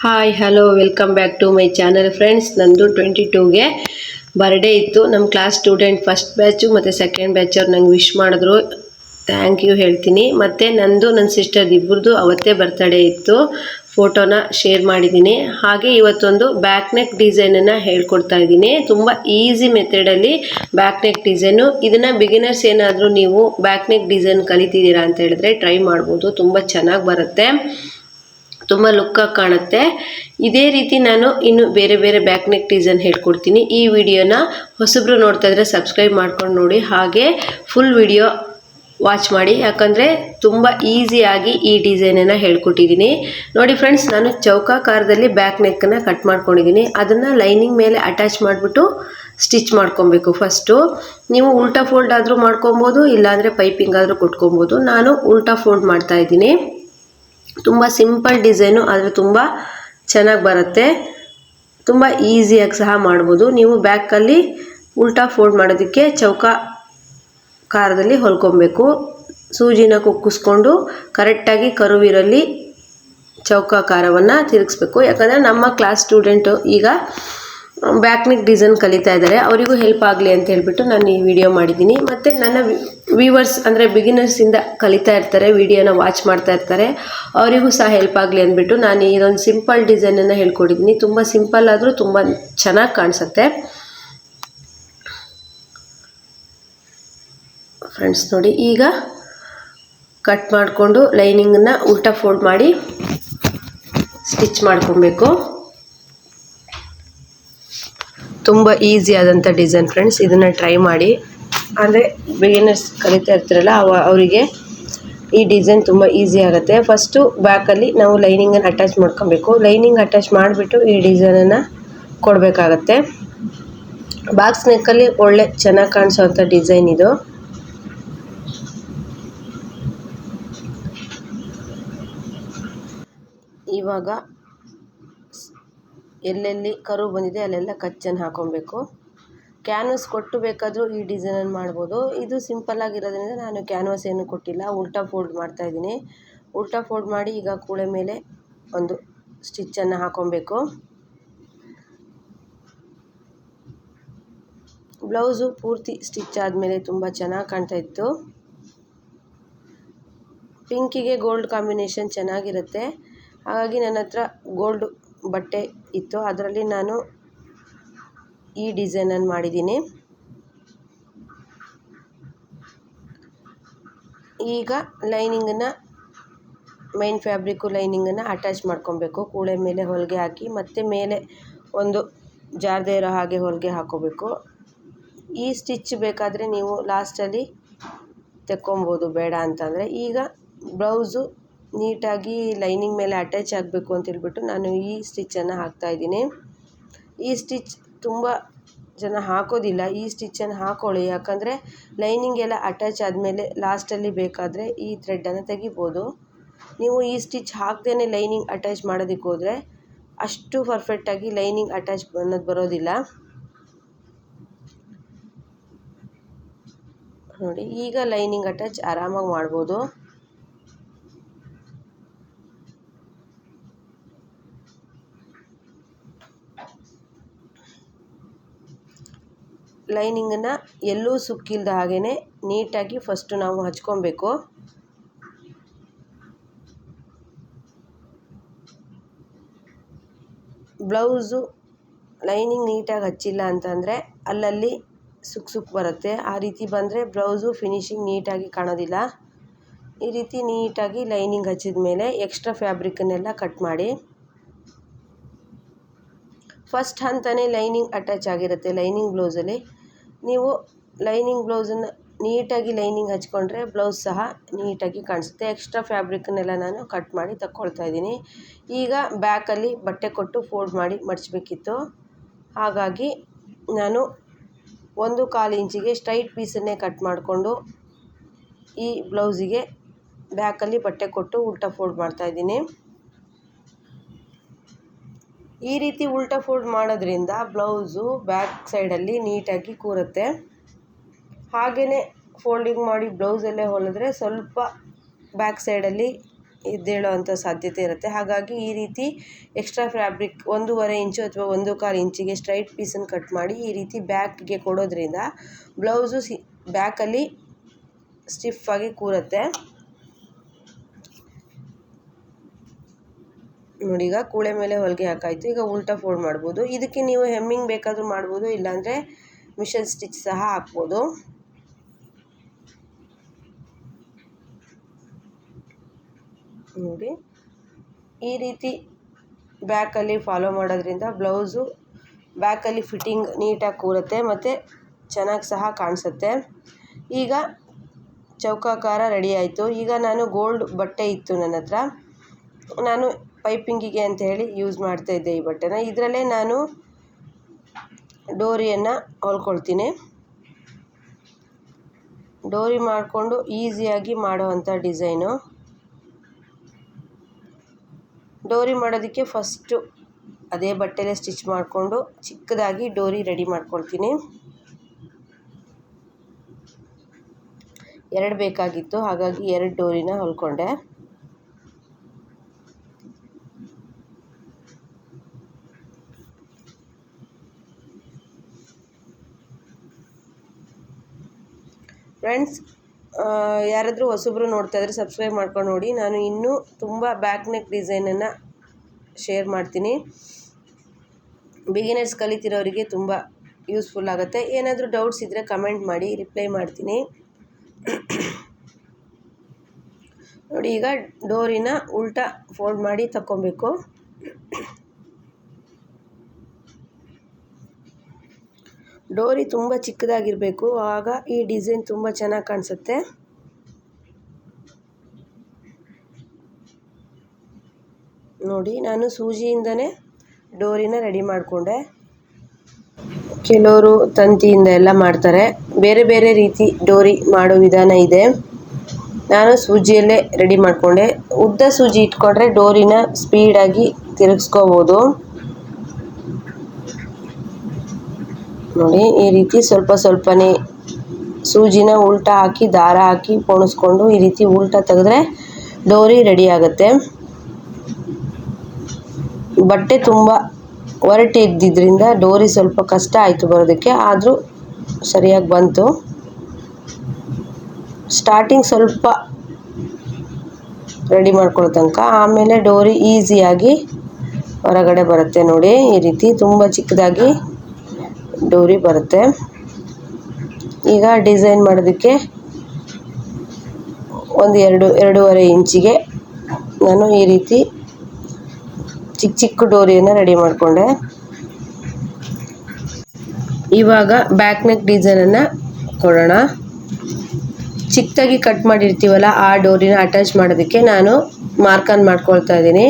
Hi hello welcome back to my channel friends. ನಂದು 22ಗೆ birthday ಇತ್ತು. ನಮ್ಮ ಕ್ಲಾಸ್ ಸ್ಟೂಡೆಂಟ್ ಫಸ್ಟ್ ಬ್ಯಾಚು ಮತ್ತು ಸೆಕೆಂಡ್ ಬ್ಯಾಚವ್ರು ನಂಗೆ ವಿಶ್ ಮಾಡಿದ್ರು. ಥ್ಯಾಂಕ್ ಯು ಹೇಳ್ತೀನಿ. ಮತ್ತು ನಂದು ನನ್ನ ಸಿಸ್ಟರ್ ಇಬ್ಬರದು ಅವತ್ತೇ ಬರ್ತಡೇ ಇತ್ತು. ಫೋಟೋನ ಶೇರ್ ಮಾಡಿದ್ದೀನಿ. ಹಾಗೆ ಇವತ್ತೊಂದು ಬ್ಯಾಕ್ ನೆಕ್ ಡಿಸೈನನ್ನು ಹೇಳ್ಕೊಡ್ತಾ ಇದ್ದೀನಿ. ತುಂಬ ಈಸಿ ಮೆಥಡಲ್ಲಿ ಬ್ಯಾಕ್ ನೆಕ್ ಡಿಸೈನು. ಇದನ್ನು ಬಿಗಿನರ್ಸ್ ಏನಾದರೂ ನೀವು ಬ್ಯಾಕ್ ನೆಕ್ ಡಿಸೈನ್ ಕಲಿತಿದ್ದೀರಾ ಅಂತ ಹೇಳಿದ್ರೆ ಟ್ರೈ ಮಾಡ್ಬೋದು. ತುಂಬ ಚೆನ್ನಾಗಿ ಬರುತ್ತೆ, ತುಂಬ ಲುಕ್ಕಾಗಿ ಕಾಣುತ್ತೆ. ಇದೇ ರೀತಿ ನಾನು ಇನ್ನು ಬೇರೆ ಬೇರೆ ಬ್ಯಾಕ್ ನೆಕ್ ಡಿಸೈನ್ ಹೇಳ್ಕೊಡ್ತೀನಿ. ಈ ವಿಡಿಯೋನ ಹೊಸಬ್ರು ನೋಡ್ತಾ ಇದ್ರೆ ಸಬ್ಸ್ಕ್ರೈಬ್ ಮಾಡ್ಕೊಂಡು ನೋಡಿ, ಹಾಗೆ ಫುಲ್ ವಿಡಿಯೋ ವಾಚ್ ಮಾಡಿ, ಯಾಕಂದರೆ ತುಂಬ ಈಸಿಯಾಗಿ ಈ ಡಿಸೈನನ್ನು ಹೇಳ್ಕೊಟ್ಟಿದ್ದೀನಿ. ನೋಡಿ ಫ್ರೆಂಡ್ಸ್, ನಾನು ಚೌಕಾಕಾರದಲ್ಲಿ ಬ್ಯಾಕ್ ನೆಕ್ಕನ್ನು ಕಟ್ ಮಾಡ್ಕೊಂಡಿದ್ದೀನಿ. ಅದನ್ನು ಲೈನಿಂಗ್ ಮೇಲೆ ಅಟ್ಯಾಚ್ ಮಾಡಿಬಿಟ್ಟು ಸ್ಟಿಚ್ ಮಾಡ್ಕೊಬೇಕು. ಫಸ್ಟು ನೀವು ಉಲ್ಟಾ ಫೋಲ್ಡ್ ಆದರೂ ಮಾಡ್ಕೊಬೋದು, ಇಲ್ಲಾಂದರೆ ಪೈಪಿಂಗ್ ಆದರೂ ಕೊಟ್ಕೊಬೋದು. ನಾನು ಉಲ್ಟಾ ಫೋಲ್ಡ್ ಮಾಡ್ತಾಯಿದ್ದೀನಿ. ತುಂಬ ಸಿಂಪಲ್ ಡಿಸೈನು, ಆದರೆ ತುಂಬ ಚೆನ್ನಾಗಿ ಬರುತ್ತೆ. ತುಂಬ ಈಸಿಯಾಗಿ ಸಹ ಮಾಡ್ಬೋದು. ನೀವು ಬ್ಯಾಕಲ್ಲಿ ಉಲ್ಟಾ ಫೋಲ್ಡ್ ಮಾಡೋದಕ್ಕೆ ಚೌಕಾಕಾರದಲ್ಲಿ ಹೊಲ್ಕೊಬೇಕು. ಸೂಜಿನ ಕುಕ್ಕಿಸ್ಕೊಂಡು ಕರೆಕ್ಟಾಗಿ ಕರುವಿರಲ್ಲಿ ಚೌಕಾಕಾರವನ್ನು ತಿರುಗಿಸ್ಬೇಕು. ಯಾಕಂದರೆ ನಮ್ಮ ಕ್ಲಾಸ್ ಸ್ಟೂಡೆಂಟು ಈಗ ಬ್ಯಾಕ್ ನೆಕ್ ಡಿಸೈನ್ ಕಲಿತಾ ಇದ್ದಾರೆ, ಅವರಿಗೂ ಹೆಲ್ಪ್ ಆಗಲಿ ಅಂತ ಹೇಳ್ಬಿಟ್ಟು ನಾನು ಈ ವಿಡಿಯೋ ಮಾಡಿದ್ದೀನಿ. ಮತ್ತು ನನ್ನ ವ್ಯೂವರ್ಸ್ ಅಂದರೆ ಬಿಗಿನರ್ಸಿಂದ ಕಲಿತಾ ಇರ್ತಾರೆ, ವಿಡಿಯೋನ ವಾಚ್ ಮಾಡ್ತಾ ಇರ್ತಾರೆ, ಅವರಿಗೂ ಸಹ ಹೆಲ್ಪ್ ಆಗಲಿ ಅಂದ್ಬಿಟ್ಟು ನಾನು ಇದೊಂದು ಸಿಂಪಲ್ ಡಿಸೈನನ್ನು ಹೇಳ್ಕೊಟ್ಟಿದ್ದೀನಿ. ತುಂಬ ಸಿಂಪಲ್ ಆದರೂ ತುಂಬ ಚೆನ್ನಾಗಿ ಕಾಣಿಸುತ್ತೆ ಫ್ರೆಂಡ್ಸ್. ನೋಡಿ, ಈಗ ಕಟ್ ಮಾಡಿಕೊಂಡು ಲೈನಿಂಗನ್ನು ಉಲ್ಟಾ ಫೋಲ್ಡ್ ಮಾಡಿ ಸ್ಟಿಚ್ ಮಾಡ್ಕೊಬೇಕು. ತುಂಬ ಈಸಿ ಆದಂಥ ಡಿಸೈನ್ ಫ್ರೆಂಡ್ಸ್, ಇದನ್ನು ಟ್ರೈ ಮಾಡಿ. ಅಂದರೆ ಬಿಗಿನರ್ಸ್ ಕಲಿತಾ ಇರ್ತಾರಲ್ಲ ಅವರಿಗೆ ಈ ಡಿಸೈನ್ ತುಂಬ ಈಸಿ ಆಗುತ್ತೆ. ಫಸ್ಟು ಬ್ಯಾಕಲ್ಲಿ ನಾವು ಲೈನಿಂಗನ್ನು ಅಟ್ಯಾಚ್ ಮಾಡ್ಕೊಬೇಕು. ಲೈನಿಂಗ್ ಅಟ್ಯಾಚ್ ಮಾಡಿಬಿಟ್ಟು ಈ ಡಿಸೈನನ್ನು ಕೊಡಬೇಕಾಗತ್ತೆ. ಬಾಕ್ಸ್ ನೆಕ್ಕಲ್ಲಿ ಒಳ್ಳೆ ಚೆನ್ನಾಗಿ ಕಾಣಿಸೋವಂಥ ಡಿಸೈನ್ ಇದು. ಇವಾಗ ಎಲ್ಲೆಲ್ಲಿ ಕರು ಬಂದಿದೆ ಅಲ್ಲೆಲ್ಲ ಕಚ್ಚನ್ನು ಹಾಕೊಬೇಕು. ಕ್ಯಾನ್ವಸ್ ಕೊಟ್ಟು ಬೇಕಾದರೂ ಈ ಡಿಸೈನನ್ನು ಮಾಡ್ಬೋದು. ಇದು ಸಿಂಪಲ್ ಆಗಿರೋದ್ರಿಂದ ನಾನು ಕ್ಯಾನ್ವಸ್ ಏನು ಕೊಟ್ಟಿಲ್ಲ, ಉಲ್ಟಾ ಫೋಲ್ಡ್ ಮಾಡ್ತಾಯಿದ್ದೀನಿ. ಉಲ್ಟಾ ಫೋಲ್ಡ್ ಮಾಡಿ ಈಗ ಕೂಳೆ ಮೇಲೆ ಒಂದು ಸ್ಟಿಚ್ಚನ್ನು ಹಾಕೊಬೇಕು. ಬ್ಲೌಸು ಪೂರ್ತಿ ಸ್ಟಿಚ್ ಆದಮೇಲೆ ತುಂಬ ಚೆನ್ನಾಗಿ ಕಾಣ್ತಾ ಇತ್ತು. ಪಿಂಕಿಗೆ ಗೋಲ್ಡ್ ಕಾಂಬಿನೇಷನ್ ಚೆನ್ನಾಗಿರುತ್ತೆ. ಹಾಗಾಗಿ ನನ್ನ ಹತ್ರ ಗೋಲ್ಡ್ ಬಟ್ಟೆ ಇತ್ತು, ಅದರಲ್ಲಿ ನಾನು ಈ ಡಿಸೈನನ್ನು ಮಾಡಿದ್ದೀನಿ. ಈಗ ಲೈನಿಂಗನ್ನು ಮೈನ್ ಫ್ಯಾಬ್ರಿಕ್ಕು ಲೈನಿಂಗನ್ನು ಅಟ್ಯಾಚ್ ಮಾಡ್ಕೊಬೇಕು. ಕೂಳೆ ಮೇಲೆ ಹೊಲಿಗೆ ಹಾಕಿ ಮತ್ತು ಮೇಲೆ ಒಂದು ಜಾರದೇ ಇರೋ ಹಾಗೆ ಹೊಲಿಗೆ ಹಾಕೋಬೇಕು. ಈ ಸ್ಟಿಚ್ ಬೇಕಾದರೆ ನೀವು ಲಾಸ್ಟಲ್ಲಿ ತೆಕ್ಕೊಬೋದು, ಬೇಡ ಅಂತಂದರೆ. ಈಗ ಬ್ಲೌಸು ನೀಟಾಗಿ ಲೈನಿಂಗ್ ಮೇಲೆ ಅಟ್ಯಾಚ್ ಆಗಬೇಕು ಅಂತೇಳ್ಬಿಟ್ಟು ನಾನು ಈ ಸ್ಟಿಚ್ಚನ್ನು ಹಾಕ್ತಾಯಿದ್ದೀನಿ. ಈ ಸ್ಟಿಚ್ ತುಂಬ ಜನ ಹಾಕೋದಿಲ್ಲ, ಈ ಸ್ಟಿಚ್ಚನ್ನು ಹಾಕ್ಕೊಳ್ಳಿ. ಯಾಕಂದರೆ ಲೈನಿಂಗ್ ಎಲ್ಲ ಅಟ್ಯಾಚ್ ಆದಮೇಲೆ ಲಾಸ್ಟಲ್ಲಿ ಬೇಕಾದರೆ ಈ ಥ್ರೆಡನ್ನು ತೆಗಿಬೋದು. ನೀವು ಈ ಸ್ಟಿಚ್ ಹಾಕ್ದೇ ಲೈನಿಂಗ್ ಅಟ್ಯಾಚ್ ಮಾಡೋದಕ್ಕೆ ಹೋದರೆ ಅಷ್ಟು ಪರ್ಫೆಕ್ಟಾಗಿ ಲೈನಿಂಗ್ ಅಟ್ಯಾಚ್ ಅನ್ನೋದು ಬರೋದಿಲ್ಲ. ನೋಡಿ, ಈಗ ಲೈನಿಂಗ್ ಅಟ್ಯಾಚ್ ಆರಾಮಾಗಿ ಮಾಡ್ಬೋದು. ಲೈನಿಂಗನ್ನು ಎಲ್ಲೂ ಸುಕ್ಕಿಲ್ದ ಹಾಗೇ ನೀಟಾಗಿ ಫಸ್ಟು ನಾವು ಹಚ್ಕೊಬೇಕು. ಬ್ಲೌಸು ಲೈನಿಂಗ್ ನೀಟಾಗಿ ಹಚ್ಚಿಲ್ಲ ಅಂತಂದರೆ ಅಲ್ಲಲ್ಲಿ ಸುಕ್ ಬರುತ್ತೆ. ಆ ರೀತಿ ಬಂದರೆ ಬ್ಲೌಸು ಫಿನಿಶಿಂಗ್ ನೀಟಾಗಿ ಕಾಣೋದಿಲ್ಲ. ಈ ರೀತಿ ನೀಟಾಗಿ ಲೈನಿಂಗ್ ಹಚ್ಚಿದ ಮೇಲೆ ಎಕ್ಸ್ಟ್ರಾ ಫ್ಯಾಬ್ರಿಕನ್ನೆಲ್ಲ ಕಟ್ ಮಾಡಿ. ಫಸ್ಟ್ ಹಂತನೇ ಲೈನಿಂಗ್ ಅಟ್ಯಾಚ್ ಆಗಿರುತ್ತೆ. ಲೈನಿಂಗ್ ಬ್ಲೌಸಲ್ಲಿ ನೀವು ಲೈನಿಂಗ್ ಬ್ಲೌಸನ್ನು ನೀಟಾಗಿ ಲೈನಿಂಗ್ ಹಚ್ಕೊಂಡ್ರೆ ಬ್ಲೌಸ್ ಸಹ ನೀಟಾಗಿ ಕಾಣಿಸುತ್ತೆ. ಎಕ್ಸ್ಟ್ರಾ ಫ್ಯಾಬ್ರಿಕನ್ನೆಲ್ಲ ನಾನು ಕಟ್ ಮಾಡಿ ತಗೊಳ್ತಾ ಇದ್ದೀನಿ. ಈಗ ಬ್ಯಾಕಲ್ಲಿ ಬಟ್ಟೆ ಕೊಟ್ಟು ಫೋಲ್ಡ್ ಮಾಡಿ ಮಡಚಬೇಕಿತ್ತು. ಹಾಗಾಗಿ ನಾನು 1/4 ಇಂಚಿಗೆ ಸ್ಟ್ರೈಟ್ ಪೀಸನ್ನೇ ಕಟ್ ಮಾಡಿಕೊಂಡು ಈ ಬ್ಲೌಸಿಗೆ ಬ್ಯಾಕಲ್ಲಿ ಬಟ್ಟೆ ಕೊಟ್ಟು ಉಲ್ಟಾ ಫೋಲ್ಡ್ ಮಾಡ್ತಾಯಿದ್ದೀನಿ. ಈ ರೀತಿ ಉಲ್ಟಾ ಫೋಲ್ಡ್ ಮಾಡೋದ್ರಿಂದ ಬ್ಲೌಸು ಬ್ಯಾಕ್ ಸೈಡಲ್ಲಿ ನೀಟಾಗಿ ಕೂರುತ್ತೆ. ಹಾಗೆಯೇ ಫೋಲ್ಡಿಂಗ್ ಮಾಡಿ ಬ್ಲೌಸಲ್ಲೇ ಹೊಲಿದ್ರೆ ಸ್ವಲ್ಪ ಬ್ಯಾಕ್ ಸೈಡಲ್ಲಿ ಎದ್ದೇಳೋ ಅಂಥ ಸಾಧ್ಯತೆ ಇರುತ್ತೆ. ಹಾಗಾಗಿ ಈ ರೀತಿ ಎಕ್ಸ್ಟ್ರಾ ಫ್ಯಾಬ್ರಿಕ್ 1.5 ಇಂಚು ಅಥವಾ 1.25 ಇಂಚಿಗೆ ಸ್ಟ್ರೈಟ್ ಪೀಸನ್ನು ಕಟ್ ಮಾಡಿ ಈ ರೀತಿ ಬ್ಯಾಕ್ಗೆ ಕೊಡೋದ್ರಿಂದ ಬ್ಲೌಸು ಬ್ಯಾಕಲ್ಲಿ ಸ್ಟಿಫಾಗಿ ಕೂರುತ್ತೆ. ನೋಡಿ, ಈಗ ಕೂಳೆ ಮೇಲೆ ಹೊಲಿಗೆ ಹಾಕಾಯಿತು. ಈಗ ಉಲ್ಟಾ ಫೋಲ್ಡ್ ಮಾಡ್ಬೋದು. ಇದಕ್ಕೆ ನೀವು ಹೆಮ್ಮಿಂಗ್ ಬೇಕಾದರೂ ಮಾಡ್ಬೋದು, ಇಲ್ಲಾಂದರೆ ಮಿಷನ್ ಸ್ಟಿಚ್ ಸಹ ಹಾಕ್ಬೋದು. ನೋಡಿ, ಈ ರೀತಿ ಬ್ಯಾಕಲ್ಲಿ ಫಾಲೋ ಮಾಡೋದ್ರಿಂದ ಬ್ಲೌಸು ಬ್ಯಾಕಲ್ಲಿ ಫಿಟ್ಟಿಂಗ್ ನೀಟಾಗಿ ಕೂರುತ್ತೆ ಮತ್ತು ಚೆನ್ನಾಗಿ ಸಹ ಕಾಣಿಸುತ್ತೆ. ಈಗ ಚೌಕಾಕಾರ ರೆಡಿ ಆಯಿತು. ಈಗ ನಾನು ಗೋಲ್ಡ್ ಬಟ್ಟೆ ಇತ್ತು ನನ್ನ ಹತ್ರ, ನಾನು ಪೈಪಿಂಗಿಗೆ ಅಂತ ಹೇಳಿ ಯೂಸ್ ಮಾಡ್ತಾಯಿದ್ದೆ ಈ ಬಟ್ಟೆನ. ಇದರಲ್ಲೇ ನಾನು ಡೋರಿಯನ್ನು ಹೊಲ್ಕೊಳ್ತೀನಿ. ಡೋರಿ ಮಾಡಿಕೊಂಡು ಈಸಿಯಾಗಿ ಮಾಡೋವಂಥ ಡಿಸೈನು. ಡೋರಿ ಮಾಡೋದಕ್ಕೆ ಫಸ್ಟು ಅದೇ ಬಟ್ಟೆಲೇ ಸ್ಟಿಚ್ ಮಾಡಿಕೊಂಡು ಚಿಕ್ಕದಾಗಿ ಡೋರಿ ರೆಡಿ ಮಾಡ್ಕೊಳ್ತೀನಿ. 2 ಬೇಕಾಗಿತ್ತು, ಹಾಗಾಗಿ 2 ಡೋರಿನ ಹೊಲ್ಕೊಂಡೆ. ಫ್ರೆಂಡ್ಸ್, ಯಾರಾದರೂ ಹೊಸಬ್ರು ನೋಡ್ತಾ ಇದ್ದರೆ ಸಬ್ಸ್ಕ್ರೈಬ್ ಮಾಡ್ಕೊಂಡು ನೋಡಿ. ನಾನು ಇನ್ನೂ ತುಂಬ ಬ್ಯಾಕ್ ನೆಕ್ ಡಿಸೈನನ್ನು ಶೇರ್ ಮಾಡ್ತೀನಿ. ಬಿಗಿನರ್ಸ್ ಕಲಿತಿರೋರಿಗೆ ತುಂಬ ಯೂಸ್ಫುಲ್ ಆಗುತ್ತೆ. ಏನಾದರೂ ಡೌಟ್ಸ್ ಇದ್ದರೆ ಕಮೆಂಟ್ ಮಾಡಿ, ರಿಪ್ಲೈ ಮಾಡ್ತೀನಿ. ನೋಡಿ, ಈಗ ಡೋರಿನ ಉಲ್ಟಾ ಫೋಲ್ಡ್ ಮಾಡಿ ತಗೊಬೇಕು. ಡೋರಿ ತುಂಬ ಚಿಕ್ಕದಾಗಿರಬೇಕು, ಆಗ ಈ ಡಿಸೈನ್ ತುಂಬ ಚೆನ್ನಾಗಿ ಕಾಣಿಸುತ್ತೆ. ನೋಡಿ, ನಾನು ಸೂಜಿಯಿಂದನೇ ಡೋರಿನ ರೆಡಿ ಮಾಡಿಕೊಂಡೆ. ಕೆಲವರು ತಂತಿಯಿಂದ ಎಲ್ಲ ಮಾಡ್ತಾರೆ, ಬೇರೆ ಬೇರೆ ರೀತಿ ಡೋರಿ ಮಾಡೋ ವಿಧಾನ ಇದೆ. ನಾನು ಸೂಜಿಯಲ್ಲೇ ರೆಡಿ ಮಾಡಿಕೊಂಡೆ. ಉದ್ದ ಸೂಜಿ ಇಟ್ಕೊಂಡ್ರೆ ಡೋರಿನ ಸ್ಪೀಡಾಗಿ ತಿರುಗಿಸ್ಕೋಬೋದು. ನೋಡಿ, ಈ ರೀತಿ ಸ್ವಲ್ಪ ಸ್ವಲ್ಪನೇ ಸೂಜಿನ ಉಲ್ಟಾ ಹಾಕಿ ದಾರ ಹಾಕಿ ಪೋಣಿಸ್ಕೊಂಡು ಈ ರೀತಿ ಉಲ್ಟಾ ತೆಗೆದ್ರೆ ಡೋರಿ ರೆಡಿ ಆಗುತ್ತೆ. ಬಟ್ಟೆ ತುಂಬ ಒರಟೆ ಇದ್ದಿದ್ದರಿಂದ ಡೋರಿ ಸ್ವಲ್ಪ ಕಷ್ಟ ಆಯಿತು ಬರೋದಕ್ಕೆ, ಆದರೂ ಸರಿಯಾಗಿ ಬಂತು. ಸ್ಟಾರ್ಟಿಂಗ್ ಸ್ವಲ್ಪ ರೆಡಿ ಮಾಡ್ಕೊಳ್ಳೋ ತನಕ, ಆಮೇಲೆ ಡೋರಿ ಈಸಿಯಾಗಿ ಹೊರಗಡೆ ಬರುತ್ತೆ. ನೋಡಿ, ಈ ರೀತಿ ತುಂಬ ಚಿಕ್ಕದಾಗಿ ಡೋರಿ ಬರುತ್ತೆ. ಈಗ ಡಿಸೈನ್ ಮಾಡೋದಕ್ಕೆ 2.5 ಇಂಚಿಗೆ ನಾನು ಈ ರೀತಿ ಚಿಕ್ಕ ಚಿಕ್ಕ ಡೋರಿಯನ್ನು ರೆಡಿ ಮಾಡಿಕೊಂಡೆ. ಇವಾಗ ಬ್ಯಾಕ್ ನೆಕ್ ಡಿಸೈನನ್ನು ಕೊಡೋಣ. ಚಿಕ್ಕದಾಗಿ ಕಟ್ ಮಾಡಿರ್ತೀವಲ್ಲ ಆ ಡೋರಿನ ಅಟ್ಯಾಚ್ ಮಾಡೋದಕ್ಕೆ ನಾನು ಮಾರ್ಕನ್ನು ಮಾಡ್ಕೊಳ್ತಾ ಇದ್ದೀನಿ.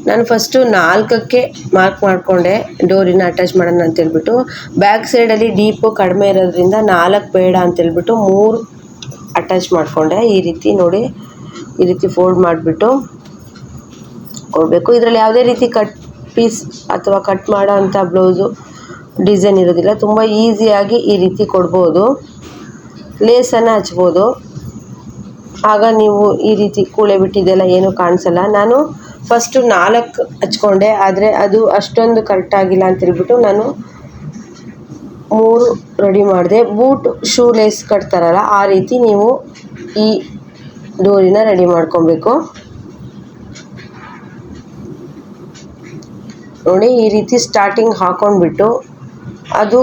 ನಾನು ಫಸ್ಟು 4ಕ್ಕೆ ಮಾರ್ಕ್ ಮಾಡಿಕೊಂಡೆ ಡೋರಿನ ಅಟ್ಯಾಚ್ ಮಾಡೋಣ ಅಂತೇಳ್ಬಿಟ್ಟು. ಬ್ಯಾಕ್ ಸೈಡಲ್ಲಿ ಡೀಪು ಕಡಿಮೆ ಇರೋದ್ರಿಂದ 4 ಬೇಡ ಅಂತೇಳ್ಬಿಟ್ಟು 3 ಅಟ್ಯಾಚ್ ಮಾಡಿಕೊಂಡೆ. ಈ ರೀತಿ ನೋಡಿ, ಈ ರೀತಿ ಫೋಲ್ಡ್ ಮಾಡಿಬಿಟ್ಟು ಕೊಡಬೇಕು. ಇದರಲ್ಲಿ ಯಾವುದೇ ರೀತಿ ಕಟ್ ಪೀಸ್ ಅಥವಾ ಕಟ್ ಮಾಡೋ ಅಂಥ ಬ್ಲೌಸು ಡಿಸೈನ್ ಇರೋದಿಲ್ಲ. ತುಂಬ ಈಸಿಯಾಗಿ ಈ ರೀತಿ ಕೊಡ್ಬೋದು. ಲೇಸನ್ನು ಹಚ್ಬೋದು, ಆಗ ನೀವು ಈ ರೀತಿ ಕೂಳೆ ಬಿಟ್ಟಿದ್ದೆಲ್ಲ ಏನೂ ಕಾಣಿಸಲ್ಲ. ನಾನು ಫಸ್ಟು 4 ಹಚ್ಕೊಂಡೆ, ಆದರೆ ಅದು ಅಷ್ಟೊಂದು ಕರೆಕ್ಟಾಗಿಲ್ಲ ಅಂತೇಳ್ಬಿಟ್ಟು ನಾನು 3 ರೆಡಿ ಮಾಡಿದೆ. ಬೂಟ್ ಶೂ ಲೇಸ್ ಕಟ್ತಾರಲ್ಲ ಆ ರೀತಿ ನೀವು ಈ ಡೋರಿನ ರೆಡಿ ಮಾಡ್ಕೊಬೇಕು. ನೋಡಿ, ಈ ರೀತಿ ಸ್ಟಾರ್ಟಿಂಗ್ ಹಾಕ್ಕೊಂಡ್ಬಿಟ್ಟು ಅದು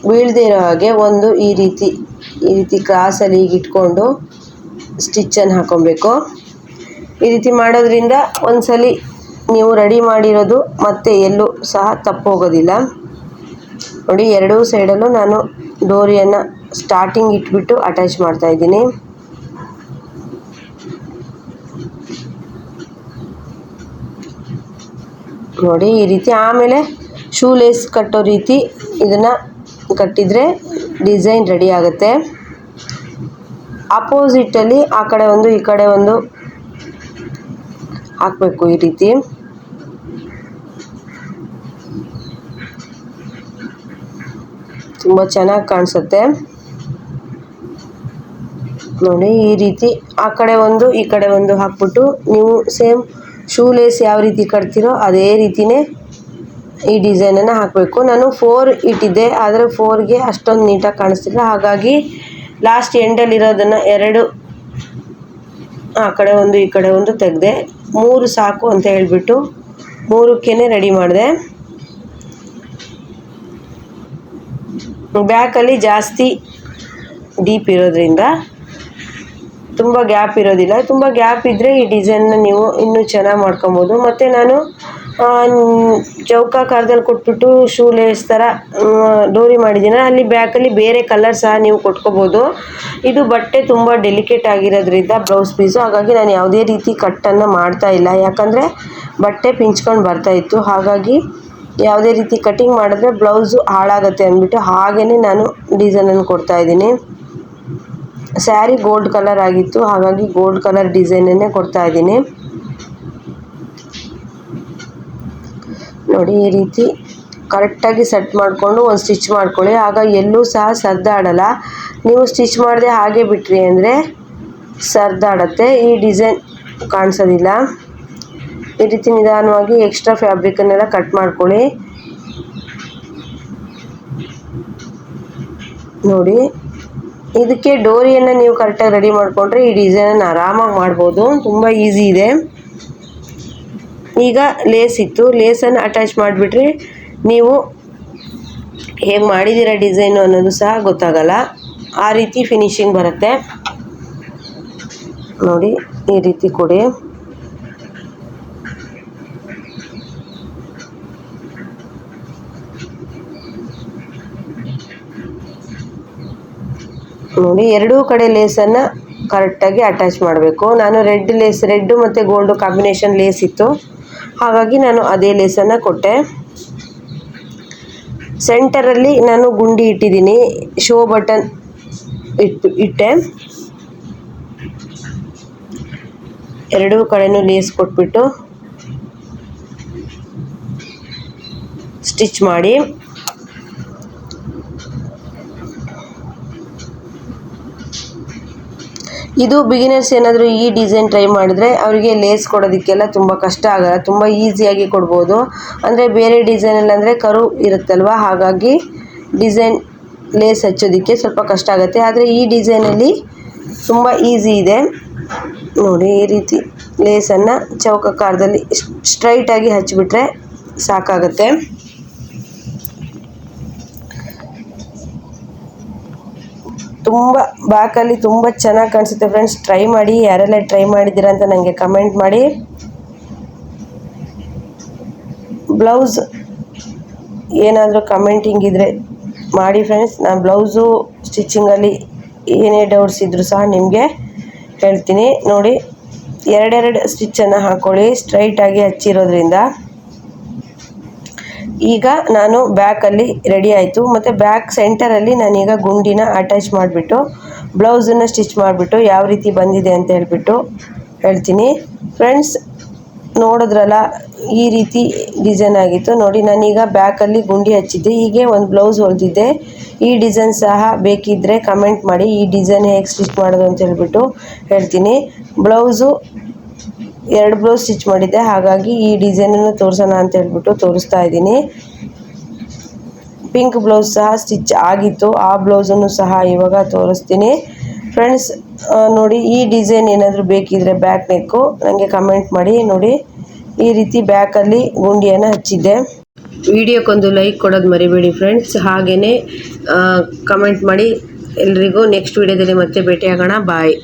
ಬೀಳದೇ ಇರೋ ಹಾಗೆ ಒಂದು ಈ ರೀತಿ ಕ್ರಾಸಲ್ಲಿ ಈಗ ಇಟ್ಕೊಂಡು ಸ್ಟಿಚ್ಚನ್ನು ಹಾಕ್ಕೊಬೇಕು. ಈ ರೀತಿ ಮಾಡೋದ್ರಿಂದ ಒಂದ್ಸಲಿ ನೀವು ರೆಡಿ ಮಾಡಿರೋದು ಮತ್ತೆ ಎಲ್ಲೂ ಸಹ ತಪ್ಪೋಗೋದಿಲ್ಲ. ನೋಡಿ, 2 ಸೈಡಲ್ಲೂ ನಾನು ಡೋರಿಯನ್ನು ಸ್ಟಾರ್ಟಿಂಗ್ ಇಟ್ಬಿಟ್ಟು ಅಟ್ಯಾಚ್ ಮಾಡ್ತಾಯಿದ್ದೀನಿ. ನೋಡಿ, ಈ ರೀತಿ. ಆಮೇಲೆ ಶೂ ಲೇಸ್ ಕಟ್ಟೋ ರೀತಿ ಇದನ್ನು ಕಟ್ಟಿದರೆ ಡಿಸೈನ್ ರೆಡಿ ಆಗುತ್ತೆ. ಅಪೋಸಿಟಲ್ಲಿ ಆ ಕಡೆ ಒಂದು ಈ ಕಡೆ ಒಂದು ಹಾಕಬೇಕು. ಈ ರೀತಿ ತುಂಬ ಚೆನ್ನಾಗಿ ಕಾಣಿಸುತ್ತೆ. ನೋಡಿ ಈ ರೀತಿ ಆ ಕಡೆ ಒಂದು ಈ ಕಡೆ ಒಂದು ಹಾಕ್ಬಿಟ್ಟು ನೀವು ಸೇಮ್ ಶೂ ಲೇಸ್ ಯಾವ ರೀತಿ ಕಟ್ತೀರೋ ಅದೇ ರೀತಿಯೇ ಈ ಡಿಸೈನನ್ನು ಹಾಕಬೇಕು. ನಾನು 4 ಇಟ್ಟಿದ್ದೆ, ಆದರೆ 4ಗೆ ಅಷ್ಟೊಂದು ನೀಟಾಗಿ ಕಾಣಿಸ್ತಿಲ್ಲ, ಹಾಗಾಗಿ ಲಾಸ್ಟ್ ಎಂಡಲ್ಲಿರೋದನ್ನು 2 ಆ ಕಡೆ ಒಂದು ಈ ಕಡೆ ಒಂದು ತೆಗೆದೆ. 3 ಸಾಕು ಅಂತ ಹೇಳಿಬಿಟ್ಟು 3ಕ್ಕೇ ರೆಡಿ ಮಾಡಿದೆ. ಬ್ಯಾಕಲ್ಲಿ ಜಾಸ್ತಿ ಡೀಪ್ ಇರೋದ್ರಿಂದ ತುಂಬ ಗ್ಯಾಪ್ ಇರೋದಿಲ್ಲ. ತುಂಬ ಗ್ಯಾಪ್ ಇದ್ದರೆ ಈ ಡಿಸೈನ್ನ ನೀವು ಇನ್ನೂ ಚೆನ್ನಾಗಿ ಮಾಡ್ಕೊಬೋದು. ಮತ್ತು ನಾನು ಚೌಕಾಕಾರದಲ್ಲಿ ಕೊಟ್ಬಿಟ್ಟು ಶೂ ಲೇಸ್ ಥರ ಡೋರಿ ಮಾಡಿದ್ದೀನಿ. ಅಲ್ಲಿ ಬ್ಯಾಕಲ್ಲಿ ಬೇರೆ ಕಲರ್ ಸಹ ನೀವು ಕೊಟ್ಕೋಬೋದು. ಇದು ಬಟ್ಟೆ ತುಂಬ ಡೆಲಿಕೇಟ್ ಆಗಿರೋದ್ರಿಂದ ಬ್ಲೌಸ್ ಪೀಸು, ಹಾಗಾಗಿ ನಾನು ಯಾವುದೇ ರೀತಿ ಕಟ್ಟನ್ನು ಮಾಡ್ತಾಯಿಲ್ಲ. ಯಾಕಂದರೆ ಬಟ್ಟೆ ಪಿಂಚ್ಕೊಂಡು ಬರ್ತಾಯಿತ್ತು, ಹಾಗಾಗಿ ಯಾವುದೇ ರೀತಿ ಕಟ್ಟಿಂಗ್ ಮಾಡಿದ್ರೆ ಬ್ಲೌಸು ಹಾಳಾಗುತ್ತೆ ಅಂದ್ಬಿಟ್ಟು ಹಾಗೇ ನಾನು ಡಿಸೈನನ್ನು ಕೊಡ್ತಾಯಿದ್ದೀನಿ. ಸ್ಯಾರಿ ಗೋಲ್ಡ್ ಕಲರ್ ಆಗಿತ್ತು, ಹಾಗಾಗಿ ಗೋಲ್ಡ್ ಕಲರ್ ಡಿಸೈನನ್ನೇ ಕೊಡ್ತಾಯಿದ್ದೀನಿ. ನೋಡಿ ಈ ರೀತಿ ಕರೆಕ್ಟಾಗಿ ಸೆಟ್ ಮಾಡಿಕೊಂಡು ಒಂದು ಸ್ಟಿಚ್ ಮಾಡ್ಕೊಳ್ಳಿ. ಆಗ ಎಲ್ಲೂ ಸಹ ಸರ್ದಾಡಲ್ಲ. ನೀವು ಸ್ಟಿಚ್ ಮಾಡದೆ ಹಾಗೆ ಬಿಟ್ರಿ ಅಂದರೆ ಸರ್ದಾಡತ್ತೆ, ಈ ಡಿಸೈನ್ ಕಾಣಿಸೋದಿಲ್ಲ. ಈ ರೀತಿ ನಿಧಾನವಾಗಿ ಎಕ್ಸ್ಟ್ರಾ ಫ್ಯಾಬ್ರಿಕನ್ನೆಲ್ಲ ಕಟ್ ಮಾಡ್ಕೊಳ್ಳಿ. ನೋಡಿ ಇದಕ್ಕೆ ಡೋರಿಯನ್ನು ನೀವು ಕರೆಕ್ಟಾಗಿ ರೆಡಿ ಮಾಡಿಕೊಂಡ್ರೆ ಈ ಡಿಸೈನನ್ನು ಆರಾಮಾಗಿ ಮಾಡ್ಬೋದು, ತುಂಬ ಈಸಿ ಇದೆ. ಈಗ ಲೇಸ್ ಇತ್ತು, ಲೇಸನ್ನು ಅಟ್ಯಾಚ್ ಮಾಡಿಬಿಟ್ರೆ ನೀವು ಹೇಗೆ ಮಾಡಿದ್ದೀರ ಡಿಸೈನು ಅನ್ನೋದು ಸಹ ಗೊತ್ತಾಗಲ್ಲ, ಆ ರೀತಿ ಫಿನಿಶಿಂಗ್ ಬರುತ್ತೆ. ನೋಡಿ ಈ ರೀತಿ ಕೊಡಿ. ನೋಡಿ ಎರಡೂ ಕಡೆ ಲೇಸನ್ನು ಕರೆಕ್ಟಾಗಿ ಅಟ್ಯಾಚ್ ಮಾಡಬೇಕು. ನಾನು ರೆಡ್ ಮತ್ತು ಗೋಲ್ಡು ಕಾಂಬಿನೇಷನ್ ಲೇಸ್ ಇತ್ತು, ಹಾಗಾಗಿ ನಾನು ಅದೇ ಲೇಸನ್ನು ಕೊಟ್ಟೆ. ಸೆಂಟರಲ್ಲಿ ನಾನು ಗುಂಡಿ ಇಟ್ಟಿದ್ದೀನಿ, ಶೋ ಬಟನ್ ಇಟ್ಟೆ. ಎರಡೂ ಕಡೆನೂ ಲೇಸ್ ಕೊಟ್ಬಿಟ್ಟು ಸ್ಟಿಚ್ ಮಾಡಿ. ಇದು ಬಿಗಿನರ್ಸ್ ಏನಾದರೂ ಈ ಡಿಸೈನ್ ಟ್ರೈ ಮಾಡಿದ್ರೆ ಅವರಿಗೆ ಲೇಸ್ ಕೊಡೋದಕ್ಕೆಲ್ಲ ತುಂಬ ಕಷ್ಟ ಆಗಲ್ಲ, ತುಂಬ ಈಸಿಯಾಗಿ ಕೊಡ್ಬೋದು. ಅಂದರೆ ಬೇರೆ ಡಿಸೈನಲ್ಲಿ ಅಂದರೆ ಕರು ಇರುತ್ತಲ್ವ, ಹಾಗಾಗಿ ಡಿಸೈನ್ ಲೇಸ್ ಹಚ್ಚೋದಕ್ಕೆ ಸ್ವಲ್ಪ ಕಷ್ಟ ಆಗುತ್ತೆ. ಆದರೆ ಈ ಡಿಸೈನಲ್ಲಿ ತುಂಬ ಈಸಿ ಇದೆ. ನೋಡಿ ಈ ರೀತಿ ಲೇಸನ್ನು ಚೌಕಾಕಾರದಲ್ಲಿ ಸ್ಟ್ರೈಟಾಗಿ ಹಚ್ಚಿಬಿಟ್ರೆ ಸಾಕಾಗುತ್ತೆ. ತುಂಬ ಬ್ಯಾಕಲ್ಲಿ ತುಂಬ ಚೆನ್ನಾಗಿ ಕಾಣಿಸುತ್ತೆ ಫ್ರೆಂಡ್ಸ್. ಟ್ರೈ ಮಾಡಿ, ಯಾರೆಲ್ಲ ಟ್ರೈ ಮಾಡಿದ್ದೀರಾ ಅಂತ ನನಗೆ ಕಮೆಂಟ್ ಮಾಡಿ. ಬ್ಲೌಸ್ ಏನಾದರೂ ಕಮೆಂಟಿಂಗ್ ಇದ್ದರೆ ಮಾಡಿ ಫ್ರೆಂಡ್ಸ್. ನಾನು ಬ್ಲೌಸು ಸ್ಟಿಚಿಂಗಲ್ಲಿ ಏನೇ ಡೌಟ್ಸ್ ಇದ್ದರೂ ಸಹ ನಿಮಗೆ ಹೇಳ್ತೀನಿ. ನೋಡಿ 2 ಸ್ಟಿಚ್ಚನ್ನು ಹಾಕ್ಕೊಳ್ಳಿ, ಸ್ಟ್ರೈಟಾಗಿ ಹಚ್ಚಿರೋದ್ರಿಂದ. ಈಗ ನಾನು ಬ್ಯಾಕಲ್ಲಿ ರೆಡಿ ಆಯಿತು. ಮತ್ತು ಬ್ಯಾಕ್ ಸೆಂಟರಲ್ಲಿ ನಾನೀಗ ಗುಂಡಿನ ಅಟ್ಯಾಚ್ ಮಾಡಿಬಿಟ್ಟು ಬ್ಲೌಸನ್ನು ಸ್ಟಿಚ್ ಮಾಡಿಬಿಟ್ಟು ಯಾವ ರೀತಿ ಬಂದಿದೆ ಅಂತ ಹೇಳ್ತೀನಿ ಫ್ರೆಂಡ್ಸ್. ನೋಡಿದ್ರಲ್ಲ ಈ ರೀತಿ ಡಿಸೈನ್ ಆಗಿತ್ತು. ನೋಡಿ ನಾನೀಗ ಬ್ಯಾಕಲ್ಲಿ ಗುಂಡಿ ಹಚ್ಚಿದ್ದೆ, ಹೀಗೆ ಒಂದು ಬ್ಲೌಸ್ ಹೊಲಿದಿದ್ದೆ. ಈ ಡಿಸೈನ್ ಸಹ ಬೇಕಿದ್ದರೆ ಕಮೆಂಟ್ ಮಾಡಿ, ಈ ಡಿಸೈನ್ ಹೇಗೆ ಸ್ಟಿಚ್ ಮಾಡೋದು ಅಂತ ಹೇಳ್ತೀನಿ. ಬ್ಲೌಸು 2 ಬ್ಲೌಸ್ ಸ್ಟಿಚ್ ಮಾಡಿದ್ದೆ, ಹಾಗಾಗಿ ಈ ಡಿಸೈನನ್ನು ತೋರಿಸೋಣ ಅಂತ ತೋರಿಸ್ತಾ ಇದ್ದೀನಿ. ಪಿಂಕ್ ಬ್ಲೌಸ್ ಸಹ ಸ್ಟಿಚ್ ಆಗಿತ್ತು, ಆ ಬ್ಲೌಸನ್ನು ಸಹ ಇವಾಗ ತೋರಿಸ್ತೀನಿ ಫ್ರೆಂಡ್ಸ್. ನೋಡಿ ಈ ಡಿಸೈನ್ ಏನಾದರೂ ಬೇಕಿದ್ದರೆ ಬ್ಯಾಕ್ ನೆಕ್ಕು ನನಗೆ ಕಮೆಂಟ್ ಮಾಡಿ. ನೋಡಿ ಈ ರೀತಿ ಬ್ಯಾಕಲ್ಲಿ ಗುಂಡಿಯನ್ನು ಹಚ್ಚಿದ್ದೆ. ವಿಡಿಯೋಕ್ಕೊಂದು ಲೈಕ್ ಕೊಡೋದು ಮರಿಬೇಡಿ ಫ್ರೆಂಡ್ಸ್, ಹಾಗೆಯೇ ಕಮೆಂಟ್ ಮಾಡಿ. ಎಲ್ರಿಗೂ ನೆಕ್ಸ್ಟ್ ವಿಡಿಯೋದಲ್ಲಿ ಮತ್ತೆ ಭೇಟಿಯಾಗೋಣ. ಬಾಯ್.